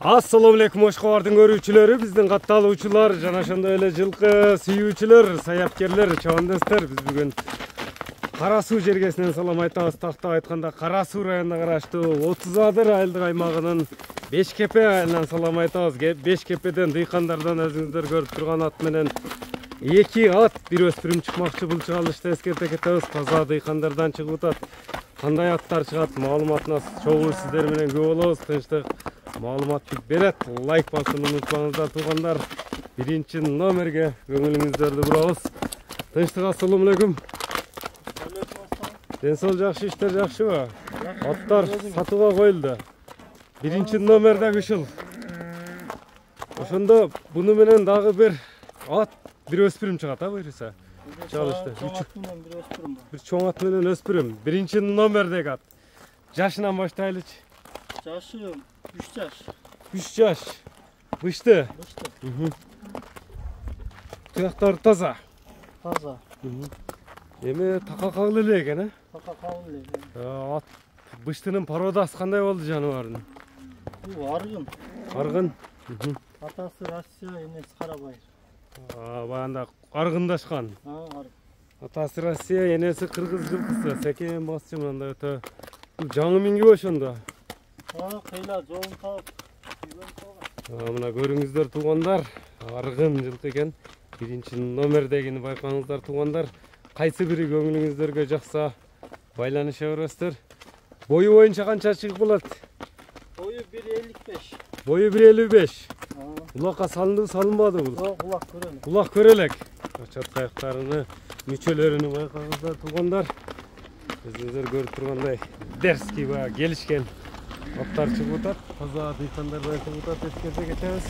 Assalamu alaikum Oşqabardын көрүүчүлөрү, биздин катталуучулар, жана ошондой эле жылкы сүйүүчүлөр, саяпкерлер, чабандастар. Биз бүгүн Кара Суу жергесинен салам айтабыз. Тактап айтканда Кара Суу районуна караштуу 30 адыр айылдык аймагынын Бешкепе айылынан салам айтабыз. Бешкепеден дыйкандардан өзүңүздөр көрүп турган ат менен 2 ат бир өспүрүм чыкмакчы бул чыгарылышта эскерте кетебиз. Таза дыйкандардан чыгып атат. Кандай аттар чыгат, маалыматына чогуу сиздер менен күбө болобуз. Тынчтык маалымат берет. Лайк басууну унутпаңыздар туугандар. Биринчи номерге көңүлүңүздөрдү бурабыз. Тынчтык, ассаламу алейкум. Ден сол жакшы, иштер жакшыбы? Аттар сатууга коюлду. Биринчи номердеги ушул. Ошондо буну менен дагы бир ат, бир өспүрүм чыгат, буйруса. Чалышты. Бир чоң ат менен өспүрүм. Биринчи номердеги ат. Жашынан баштайлычы. Жашы 3 жаш. 3 жаш. Бышты. Туяктары таза. Таза. Эми така кабыл эле экен, э? Така кабыл эле. Ат быштынын пародасы кандай болду жаныбардын? Бул аргын. Аргын. Атасы Россия, энеси Карабайыр. Баягында аргындашкан. Аргын. Атасы Россия, энеси кыргыз жылкысы. Секен басчы мында өтө. Бул жаңы мингиби ошондо? Кыйла жолун таап, мына көрүңүздөр туугандар, аргын жылкы экен. Биринчи номердегини байкаңыздар туугандар. Кайсы бири көңүлүңүздөргө жакса байланыша бересиздер. Бою боюнча канча чыгып болот? Бою 1.55. Бою 1.55. Улакка салынды, салынбады бул? Улак көрөлүк. Улак көрөлүк. Чат каяктарыны, мүчөлөрүнү байкаңыздар туугандар. Өзүңүздөр көрүп тургандай дерский бая келишкен аттар чыгып атат. Таза дыйкандардан чыгып атат, эскерте кетебиз.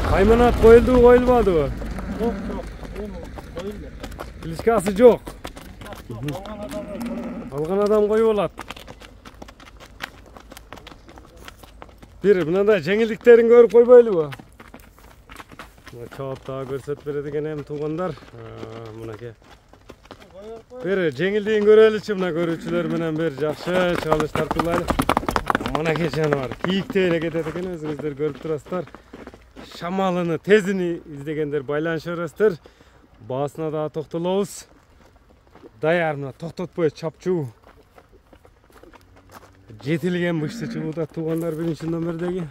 Кайманат коюлду, коюлбадыбы? Жок, коюлду. Кличкасы жок. Алган адам коюп алат. Бир мындай жеңилдиктерин көрүп койбойлубу? Чоп дагы көрсөтүп берет экен эми туугандар. Мынакей. Бир жеңилдигин көрөлүчү мына көрүүчүлөр менен бир жакшы чыгарылыш тартуулайлы. Мынакей жаныбар кийиктей эле кетет экен, өзүңүздөр көрүп турасыздар. Шамалыны, тезини издегендер байланыша бересиздер. Баасына дагы токтолобуз. Даяр мына токтотпой чапчуу. Жетилген бышты чыгып атат туугандар биринчи номердеги.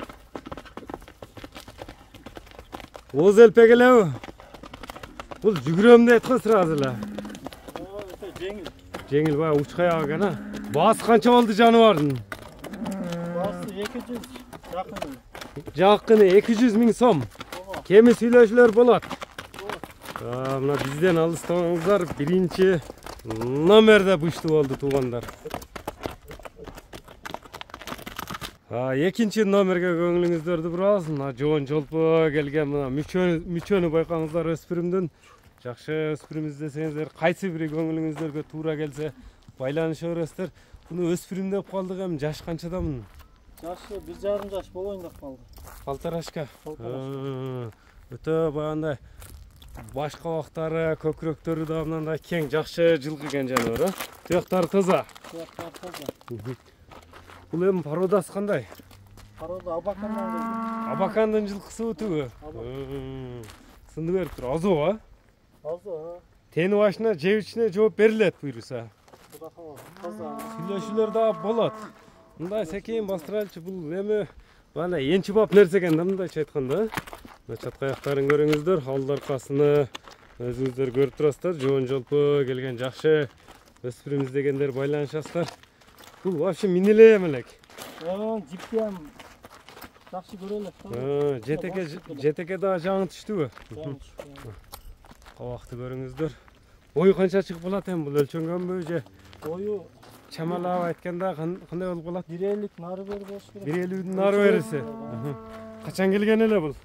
Оз элпек элеби? Бул жүгүрөм дейт го сразу эле. Жеңил бая учкай экен, а? Баасы канча болду жаныбардын? Баасы 200 жакын. Жакыны 200 000 сом. Кеми сүйлөшүүлөр болот. Мына бизден алыстабаңыздар, биринчи номерде бышты болду туугандар. Экинчи номерге көңүлүңүздөрдү бурабыз. Мына жоон жолпо келген мына мүчөнү байкаңыздар өспүрүмдүн. Жакшы өспүрүм издесеңиздер, кайсы бири көңүлүңүздөргө туура келсе байланыша бересиздер. Буну өспүрүм деп калдык, эми жаш канчада мунун? Жашы 1,5 жаш болоюн деп калды. Калтарашка. Өтө баягындай баш кабактары, көкүрөктөрү да мындай кең, жакшы жылкы экен жаныбар, а? Туяктары таза. Туяктары таза. Бул эми пародасы кандай? Парода Абакандан келди. Абакандын жылкысы түбү. Сынды берип тур, азуу, а? Азуу. Тени башына, жебичине жооп берилет буйруса. Таза. Сүйлөшүүлөр да болот. Мындай секейин бастырайлычы, бул эми мына энчи бап нерсе экен да, мындайча айтканда. Мына чат каяктарын көрүңүздөр, алдыр аркасыны өзүңүздөр көрүп турасыздар. Жоон жолпо келген жакшы өспүрүм издегендер байланышасыздар. Бул вообще миниле эмелек. Жиптем жакшы көрөлүк. Жетеке да жаңы түштүбү? Кабакты көрүңүздөр. Бою канча чыгып болот эми, бул өлчөнгөнбү же? Бою чамалап айтканда кандай болуп калат? 1.50 нары бери болуш керек. 1.50 нары бериси. Качан келген эле бул?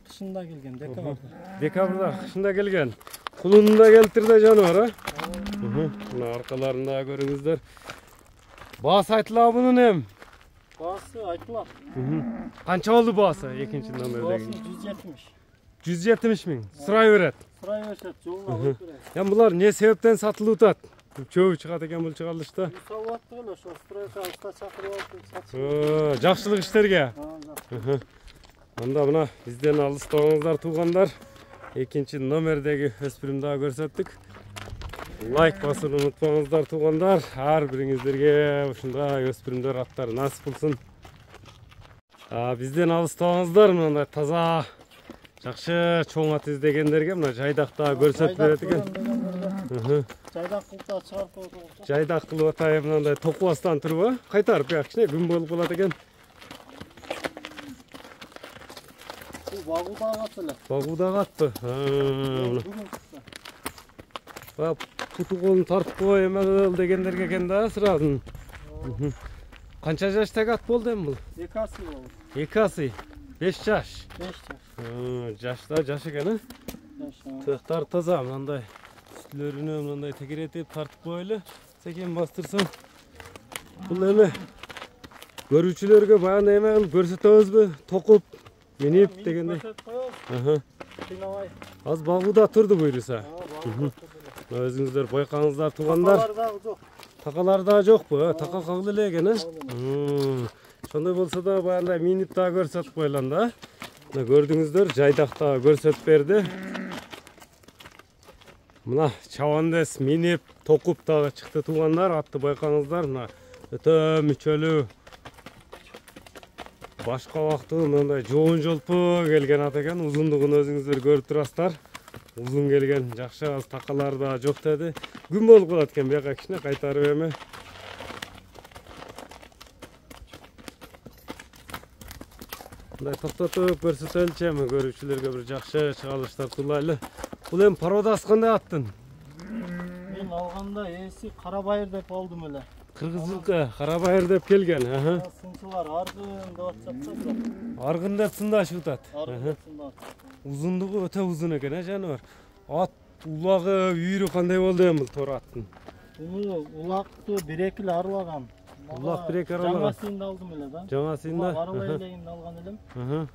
Кышында келген, декабрда. Декабрда кышында келген. Кулунда келтирди жаныбар, а? Мына аркаларында көрүңүздөр. Баасы айтылабы бунун эми? Баасы айтылат. Канча болду баасы экинчи номердеги? Баасы 170. 170 000. Сурай берет. Сурай берет, жолуна коюп берет. Эми булар не себептен сатылып атат? Üçөө чыгат экен бул чыгарылышта. Салаттык эле ошо стройка уста чакырып алып сатып. Жакшылык иштерге. Жакшы. Анда мына бизден алыстабаңыздар туугандар. Экинчи номердеги өспүрүм дагы көрсөттүк. Лайк басууну унутпаңыздар туугандар. Ар бириңиздерге ушундай өспүрүмдөр аттары насип кылсын. Бизден алыстабаңыздар, мындай таза жакшы чоң ат издегендерге мына жайдакта көрсөтүп берет экен. Жайдак кылта чыгарып коюп. Жайдак кылып атайын мындай токубастан туруп, кайтарып бияк кичине күн болуп калат экен. Багуудагы ат эле. Багуудагы атпы? Путу колун тартып кой эме дегендерге экен да сразу. Канча жаштагы ат болду эми бул? 2 асы болду. 2 асы. 5 жаш. 5 жаш. Жашта жаш экен, а? Жаш. Тыктар таза, мындай үстүлөрүнө мындай тегеретип тартып коелу. Секен бастырсам. Бул эме көрүүчүлөргө баягы эме кылып көрсөтөбүзбү? Токуп, минип дегендей. Кыйнабай. Аз багууда турду буйруса. Өзүңүздөр байкаңыздар туугандар. Такалар дагы жок. Такалар дагы жокпу? Така кагыл эле экен, а? Ошондой болсо да баягындай минип дагы көрсөтүп коелам да. Мына көрдүңүздөр, жайдакта көрсөтүп берди. Мына чабандес минип, токуп дагы чыкты туугандар. Атты байкаңыздар. Мына өтө мүчөлүү. Башка убакты мындай жоон жолпу келген ат экен. Узундугун өзүңүздөр көрүп турасыздар. Узун келген, жакшы, аз такалар да жок деди. Күн болуп калат экен, бияка кичине кайтарып эме. Мындай токтотуп көрсөтөлчү эми көрүүчүлөргө бир жакшы чыгарылыштар туулайлы. Бул эми породасы кандай аттын? Мен алганда эси Карабайыр деп алдым эле. Кыргыз жылкы Карабайыр деп келген. Сынчылар аргын деп атышат. Аргын деп сындашып атат. Аргын деп сындашат. Узундугу өтө узун экен, жаныбар. Ат улагы, үйүрү кандай болду эми бул тор аттын? Буну улакты 1-2 эле арылаган. Улак 1-2 арылаган. Жаңасында алдым эле да. Жаңасында? Арылай элегинде алган элем.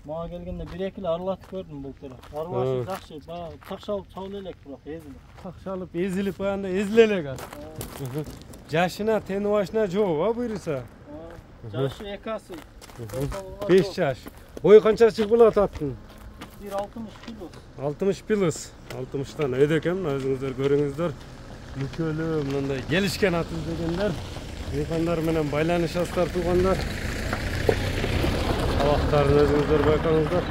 Мага келгенде 1-2 эле арылатып көрдүм бул тора. Арылашы жакшы, баягы такшалып чабыл элек бирок эзилип. Такшалып, эзилип баягындай эзиле элек ат. Жашына, тени башына жок, а буйруса? Жашы 2 асы. 5 жаш. Бой канча чыгып калат аттын? 60 кило. 60 плюс. 60тан өйдө экен, өзүңүздөр көрүңүздөр. Мүчөлүү мындай келишкен ат издегендер. Меймандар менен байланышасыздар туугандар. Абактарын өзүңүздөр байкаңыздар.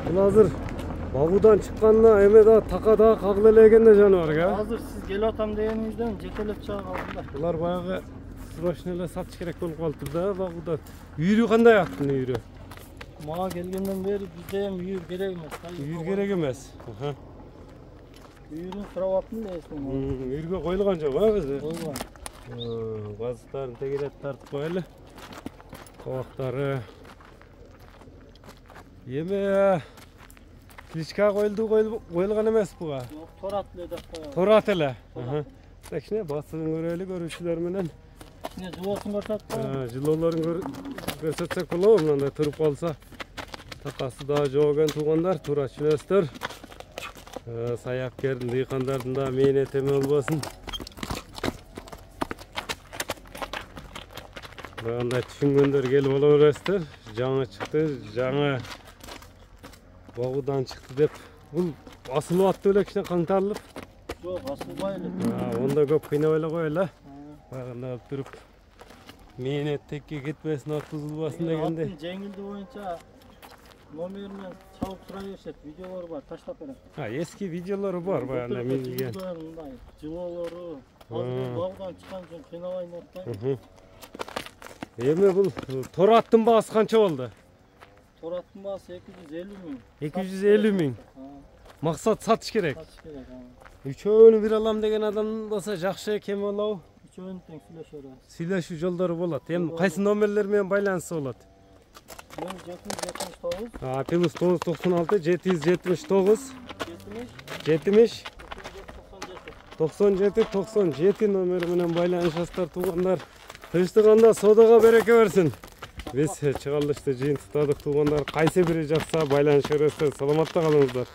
Бул азыр багуудан чыкканына эме да така да кагыл эле экенде жаныбарга. Азыр сиз келип атам дегениңизден жетелеп чыга калдым да. Булар баягы срочно эле сатыш керек болуп калыптыр да багуудан. Үйүрү кандай аттын үйүрү? Мага келгенден бери бизде эми үйүр керек эмес. Үйүр керек эмес. Үйүрүн сурап аттым да эсин. Үйүргө коюлган жок, а кызы? Койгон. Базыктарын тегерет тартып коелу. Кабактары. Эме кличка коюлган эмес буга? Жок, торат эле деп коём. Торат эле. Кичине басыгын көрөлү көрүүчүлөр менен. Кичине жылоосун көрсөтөм. Жылоолорун көрсөтсөк болобу, мындай туруп калса. Такасы дагы жок экен туугандар, туура түшүнөсүздөр. Саяпкердин, дыйкандардын да мээнети эме болбосун. Мындай түшүнгөндөр келип ала бересиздер. Жаңы чыкты, жаңы багуудан чыкты деп. Бул асылып атты беле кичине каңтарылып. Жок, асылбай эле. Онда көп кыйнабай эле коелу. Баягында туруп мээнет текке кетпесин, ат бузулбасын дегенде. Аттын жеңилди боюнча номеринен чабып тура беришет, видеолор бар, таштап берем. Эски видеолору бар баягында минген. Жылоолору, азыр багуудан чыккан үчүн кыйнабайын деп атпайм. Эми бул тор аттын баасы канча болду? Тор аттын баасы 250 миң. 250 миң. Максат сатыш керек. Сатыш керек. Үчөөнү бир алам деген адам болсо жакшы, кем болобу? Үчөөнү тең сүйлөшөбүз. Сүйлөшүү жолдору болот. Эми кайсы номерлер менен байланышса болот? 779. Плюс 996 779 70 97 97 номери менен байланышасыздар туугандар. Тынчтыгында соодага береке берсин. Биз чыгарылышты жыйынтыктадык туугандар. Кайсы бири жакса байланыша бересиздер. Саламатта калыңыздар.